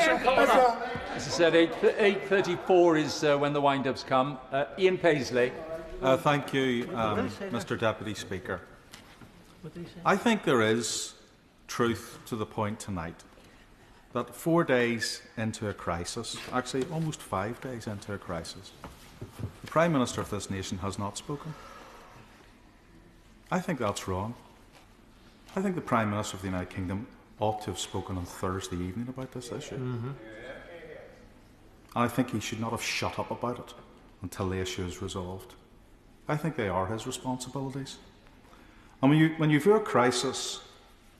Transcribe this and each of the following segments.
As I said, 8:34 is when the wind-ups come. Ian Paisley. Thank you, Mr Deputy Speaker. I think there is truth to the point tonight that 4 days into a crisis, actually almost 5 days into a crisis, the Prime Minister of this nation has not spoken. I think that's wrong. I think the Prime Minister of the United Kingdom ought to have spoken on Thursday evening about this issue. And I think he should not have shut up about it until the issue is resolved. I think they are his responsibilities. And when you view a crisis,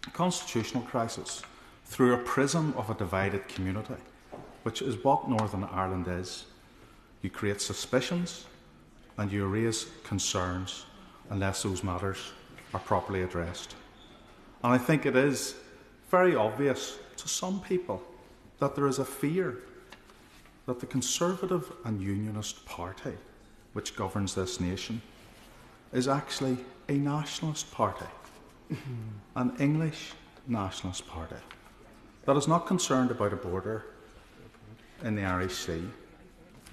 a constitutional crisis, through a prism of a divided community, which is what Northern Ireland is, you create suspicions and you raise concerns unless those matters are properly addressed. And I think it is very obvious to some people that there is a fear that the Conservative and Unionist Party, which governs this nation, is actually a nationalist party, an English nationalist party, that is not concerned about a border in the Irish Sea,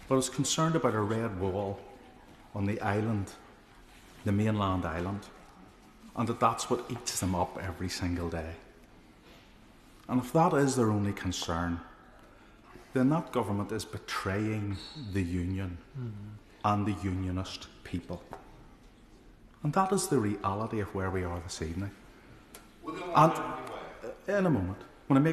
but is concerned about a red wall on the island, the mainland island, and that's what eats them up every single day. And if that is their only concern, then that government is betraying the union and the unionist people. And that is the reality of where we are this evening. And in a moment, when I make